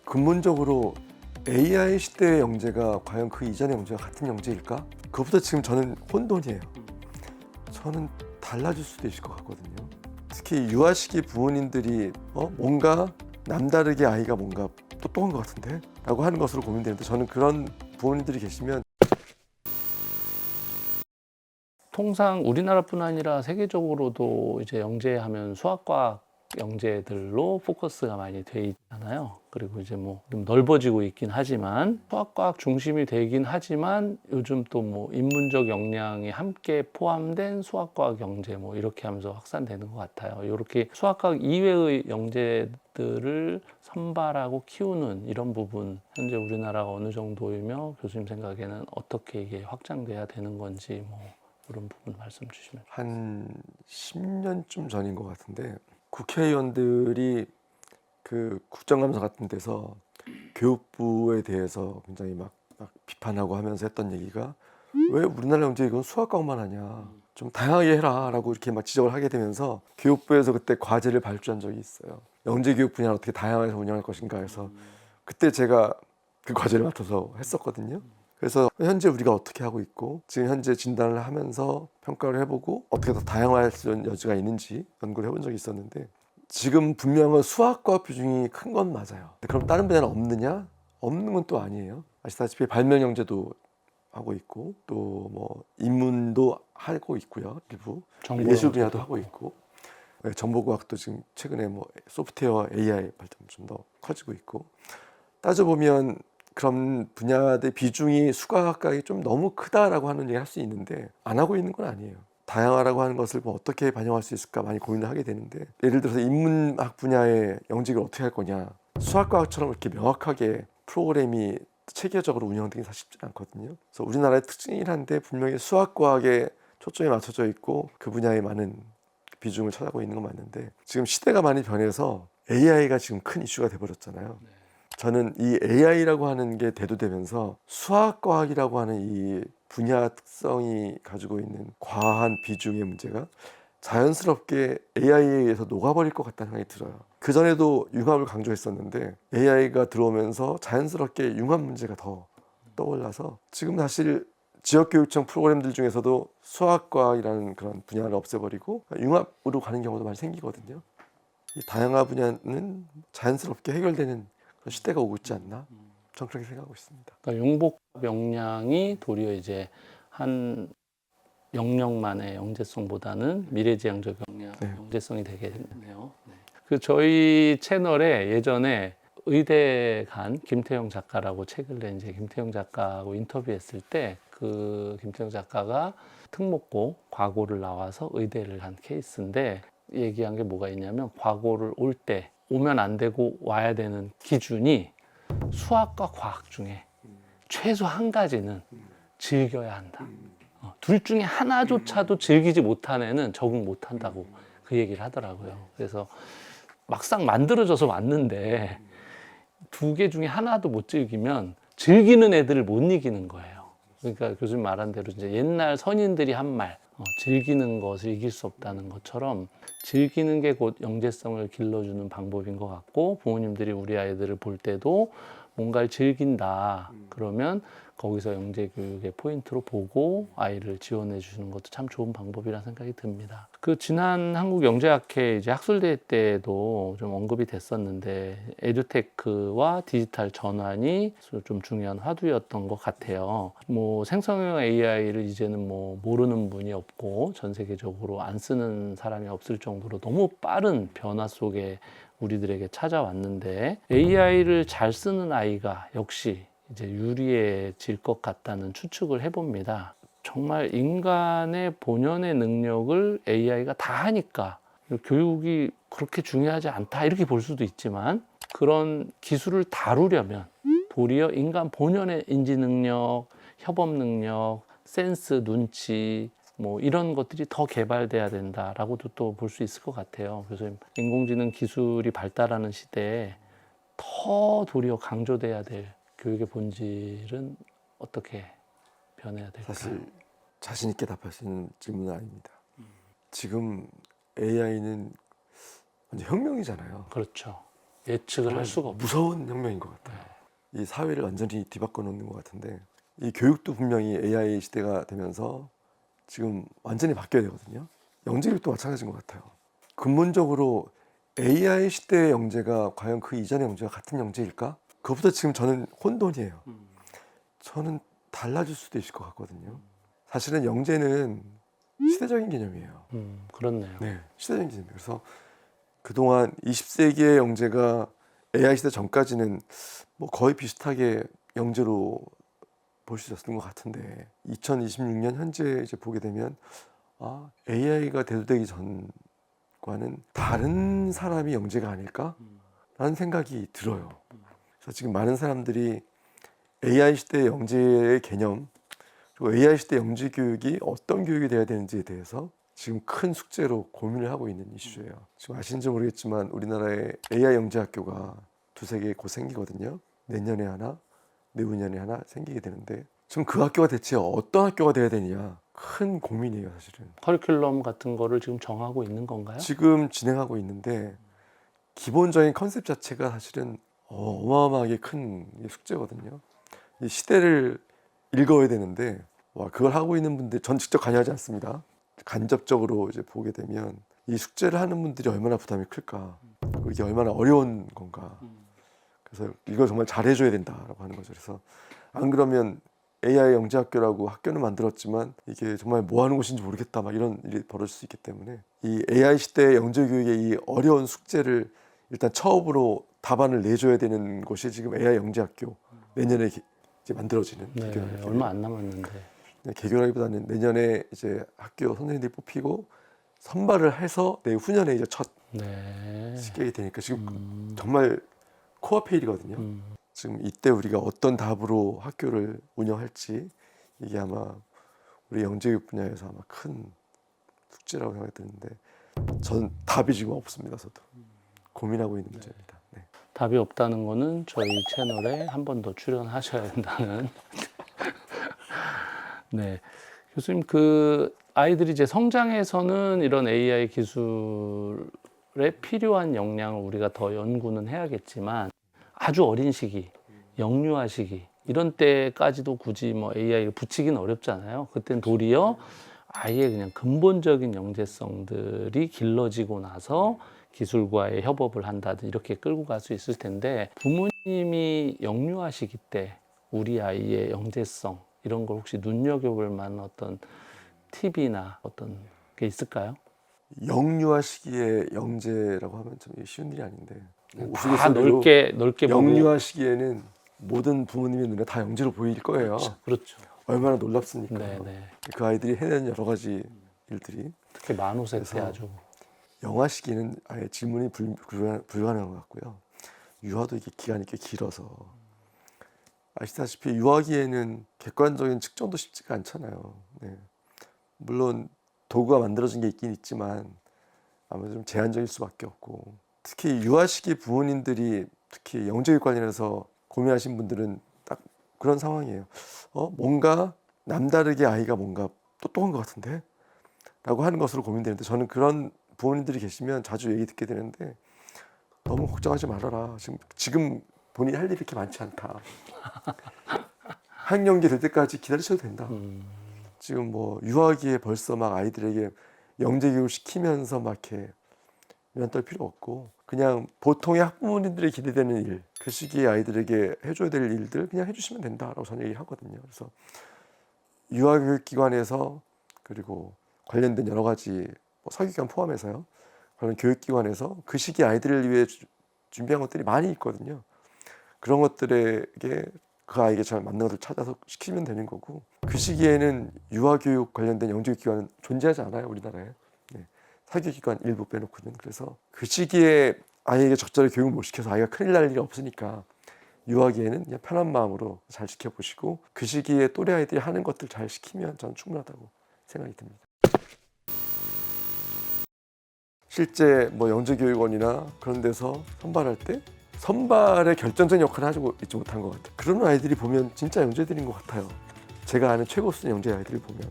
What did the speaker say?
근본적으로 AI 시대의 영재가 과연 그 이전의 영재가 같은 영재일까? 그것보다 지금 저는 혼돈이에요. 저는 달라질 수도 있을 것 같거든요. 특히 유아 시기 부모님들이 뭔가 남다르게 아이가 뭔가 똑똑한 것 같은데? 라고 하는 것으로 고민되는데 저는 그런 부모님들이 계시면 통상 우리나라뿐 아니라 세계적으로도 이제 영재하면 수학과학 영재들로 포커스가 많이 돼 있잖아요. 그리고 이제 뭐 좀 넓어지고 있긴 하지만 수학과학 중심이 되긴 하지만 요즘 또 뭐 인문적 역량이 함께 포함된 수학과학 영재 뭐 이렇게 하면서 확산되는 것 같아요. 이렇게 수학과학 이외의 영재들을 선발하고 키우는 이런 부분 현재 우리나라가 어느 정도이며 교수님 생각에는 어떻게 이게 확장돼야 되는 건지 뭐 그런 부분 말씀 주시면. 한 10년쯤 전인 것 같은데 국회의원들이 그 국정감사 같은 데서 교육부에 대해서 굉장히 막 비판하고 하면서 했던 얘기가 왜 우리나라 영재 이건 수학과학만 하냐 좀 다양하게 해라 라고 이렇게 막 지적을 하게 되면서 교육부에서 그때 과제를 발주한 적이 있어요. 영재 교육 분야를 어떻게 다양하게 운영할 것인가 해서 그때 제가 그 과제를 맡아서 했었거든요. 그래서 현재 우리가 어떻게 하고 있고 지금 현재 진단을 하면서 평가를 해보고 어떻게 더 다양화할 수 있는 여지가 있는지 연구를 해본 적이 있었는데 지금 분명한 수학과 비중이 큰 건 맞아요. 그럼 다른 분야는 없느냐? 없는 건 또 아니에요. 아시다시피 발명 영재도 하고 있고 또 뭐 인문도 하고 있고요. 일부 예술 분야도 하고 있고 정보과학도 지금 최근에 뭐 소프트웨어 AI 발전 좀 더 커지고 있고 따져보면 그런 분야의 비중이 수학과학이 좀 너무 크다라고 하는 얘기를 할 수 있는데 안 하고 있는 건 아니에요. 다양화라고 하는 것을 뭐 어떻게 반영할 수 있을까 많이 고민을 하게 되는데 예를 들어서 인문학 분야의 영직을 어떻게 할 거냐 수학과학처럼 이렇게 명확하게 프로그램이 체계적으로 운영되기 사실 쉽지 않거든요. 그래서 우리나라의 특징이긴 한데 분명히 수학과학에 초점이 맞춰져 있고 그 분야에 많은 비중을 차지하고 있는 건 맞는데 지금 시대가 많이 변해서 AI가 지금 큰 이슈가 돼버렸잖아요. 저는 이 AI라고 하는 게 대두되면서 수학과학이라고 하는 이 분야 특성이 가지고 있는 과한 비중의 문제가 자연스럽게 AI에 의해서 녹아버릴 것 같다는 생각이 들어요. 그전에도 융합을 강조했었는데 AI가 들어오면서 자연스럽게 융합 문제가 더 떠올라서 지금 사실 지역교육청 프로그램들 중에서도 수학과학이라는 그런 분야를 없애버리고 융합으로 가는 경우도 많이 생기거든요. 이 다양화 분야는 자연스럽게 해결되는 그런 시대가 오고 있지 않나? 저는 그렇게 생각하고 있습니다. 그러니까 융복 역량이 도리어 이제 한 영역만의 영재성보다는 미래지향적 역량, 네. 영재성이 되겠네요. 네. 그 저희 채널에 예전에 의대 간 김태형 작가라고 책을 낸 이제 김태형 작가하고 인터뷰했을 때 그 김태형 작가가 특목고 과고를 나와서 의대를 간 케이스인데 얘기한 게 뭐가 있냐면 과고를 올 때 오면 안 되고 와야 되는 기준이 수학과 과학 중에 최소 한 가지는 즐겨야 한다. 둘 중에 하나조차도 즐기지 못한 애는 적응 못한다고 그 얘기를 하더라고요. 그래서 막상 만들어져서 왔는데 두 개 중에 하나도 못 즐기면 즐기는 애들을 못 이기는 거예요. 그러니까 교수님 말한 대로 이제 옛날 선인들이 한 말, 즐기는 것을 이길 수 없다는 것처럼 즐기는 게 곧 영재성을 길러주는 방법인 것 같고 부모님들이 우리 아이들을 볼 때도 뭔가를 즐긴다 그러면 거기서 영재 교육의 포인트로 보고 아이를 지원해 주시는 것도 참 좋은 방법이라 생각이 듭니다. 그 지난 한국영재학회 이제 학술대회 때도 좀 언급이 됐었는데 에듀테크와 디지털 전환이 좀 중요한 화두였던 것 같아요. 뭐 생성형 AI를 이제는 뭐 모르는 분이 없고 전 세계적으로 안 쓰는 사람이 없을 정도로 너무 빠른 변화 속에 우리들에게 찾아왔는데 AI를 잘 쓰는 아이가 역시 이제 유리해질 것 같다는 추측을 해봅니다. 정말 인간의 본연의 능력을 AI가 다 하니까 교육이 그렇게 중요하지 않다 이렇게 볼 수도 있지만 그런 기술을 다루려면 도리어 인간 본연의 인지 능력, 협업 능력, 센스, 눈치 뭐 이런 것들이 더 개발돼야 된다라고도 또 볼 수 있을 것 같아요. 그래서 인공지능 기술이 발달하는 시대에 더 도리어 강조돼야 될 교육의 본질은 어떻게 변해야 될까요? 사실 자신 있게 답할 수 있는 질문은 아닙니다. 지금 AI는 완전 혁명이잖아요. 그렇죠. 예측을 할 수가 없죠. 무서운 혁명인 것 같아요. 이 사회를 완전히 뒤바꿔 놓는 것 같은데 이 교육도 분명히 AI 시대가 되면서 지금 완전히 바뀌어야 되거든요. 영재교육도 마찬가지인 것 같아요. 근본적으로 AI 시대의 영재가 과연 그 이전의 영재가 같은 영재일까? 그것보다 지금 저는 혼돈이에요. 저는 달라질 수도 있을 것 같거든요. 사실은 영재는 시대적인 개념이에요. 그렇네요. 네, 시대적인 개념이에요. 그래서 그동안 20세기의 영재가 AI 시대 전까지는 뭐 거의 비슷하게 영재로 볼 수 있었던 것 같은데 2026년 현재 이제 보게 되면 AI가 대두되기 전과는 다른 사람이 영재가 아닐까라는 생각이 들어요. 그래서 지금 많은 사람들이 AI 시대 영재의 개념 그리고 AI 시대 영재 교육이 어떤 교육이 돼야 되는지에 대해서 지금 큰 숙제로 고민을 하고 있는 이슈예요. 지금 아시는지 모르겠지만 우리나라에 AI 영재 학교가 두세 개 곧 생기거든요. 내년에 하나, 내후년에 하나 생기게 되는데 지금 그 학교가 대체 어떤 학교가 돼야 되느냐 큰 고민이에요, 사실은. 커리큘럼 같은 거를 지금 정하고 있는 건가요? 지금 진행하고 있는데 기본적인 컨셉 자체가 사실은 어마어마하게 큰 숙제거든요. 이 시대를 읽어야 되는데 그걸 하고 있는 분들 전 직접 관여하지 않습니다. 간접적으로 이제 보게 되면 이 숙제를 하는 분들이 얼마나 부담이 클까, 그리고 이게 얼마나 어려운 건가. 그래서 이걸 정말 잘해줘야 된다라고 하는 거죠. 그래서 안 그러면 AI 영재학교라고 학교는 만들었지만 이게 정말 뭐 하는 곳인지 모르겠다 막 이런 일이 벌어질 수 있기 때문에 이 AI 시대 영재교육의 이 어려운 숙제를 일단 처음으로 답안을 내줘야 되는 곳이 지금 AI 영재학교 내년에 이제 만들어지는 네, 얼마 안 남았는데. 개교라기보다는 내년에 이제 학교 선생님들이 뽑히고 선발을 해서 내후년에 이제 첫 시격이 되니까 지금 정말 코어페일이거든요. 지금 이때 우리가 어떤 답으로 학교를 운영할지 이게 아마 우리 영재교육 분야에서 아마 큰 숙제라고 생각이 드는데 전 답이 지금 없습니다. 저도 고민하고 있는 문제입니다. 네. 답이 없다는 거는 저희 채널에 한 번 더 출연하셔야 된다는. 네, 교수님 그 아이들이 이제 성장해서는 이런 AI 기술에 필요한 역량을 우리가 더 연구는 해야겠지만 아주 어린 시기, 영유아 시기 이런 때까지도 굳이 뭐 AI를 붙이기는 어렵잖아요. 그땐 도리어 아예 그냥 근본적인 영재성들이 길러지고 나서 기술과의 협업을 한다든 이렇게 끌고 갈 수 있을 텐데 부모님이 영유아 시기 때 우리 아이의 영재성 이런 걸 혹시 눈여겨볼 만한 어떤 팁이나 어떤 게 있을까요? 영유아 시기에 영재라고 하면 참 쉬운 일이 아닌데 다 넓게 보고. 영유아 시기에는 모든 부모님의 눈에 다 영재로 보일 거예요. 그렇죠. 얼마나 놀랍습니까? 네네. 그 아이들이 해내는 여러 가지 일들이 특히 만호세 때 그래서 아주. 영아 시기는 아예 질문이 불가능한 것 같고요. 유아도 이게 기간이 꽤 길어서 아시다시피 유아기에는 객관적인 측정도 쉽지가 않잖아요. 네. 물론 도구가 만들어진 게 있긴 있지만 아무래도 좀 제한적일 수밖에 없고 특히 유아 시기 부모님들이 특히 영재교육 관련해서 고민하신 분들은 딱 그런 상황이에요. 뭔가 남다르게 아이가 뭔가 똑똑한 것 같은데? 라고 하는 것으로 고민되는데 저는 그런 부모님들이 계시면 자주 얘기 듣게 되는데 너무 걱정하지 말아라. 지금 본인이 할 일이 그렇게 많지 않다. 학령기 될 때까지 기다리셔도 된다. 지금 뭐 유아기에 벌써 막 아이들에게 영재교육을 시키면서 막 이렇게 면 떨 필요 없고 그냥 보통의 학부모님들이 기대되는 일, 그 시기에 아이들에게 해줘야 될 일들 그냥 해주시면 된다라고 저는 얘기하거든요. 그래서 유아교육기관에서 그리고 관련된 여러 가지 뭐 사교육기관 포함해서요. 그런 교육기관에서 그 시기 아이들을 위해 준비한 것들이 많이 있거든요. 그런 것들에게 그 아이에게 잘 맞는 것을 찾아서 시키면 되는 거고 그 시기에는 유아교육 관련된 영재교육기관은 존재하지 않아요. 우리나라에. 네. 사교육기관 일부 빼놓고는. 그래서 그 시기에 아이에게 적절히 교육을 못 시켜서 아이가 큰일 날 일이 없으니까 유아기에는 그냥 편한 마음으로 잘 지켜보시고 그 시기에 또래 아이들이 하는 것들 잘 시키면 저는 충분하다고 생각이 듭니다. 실제 뭐 영재교육원이나 그런 데서 선발할 때 선발의 결정적인 역할을 하지 있지 못한 것 같아요. 그런 아이들이 보면 진짜 영재들인 것 같아요. 제가 아는 최고 수준 영재 아이들을 보면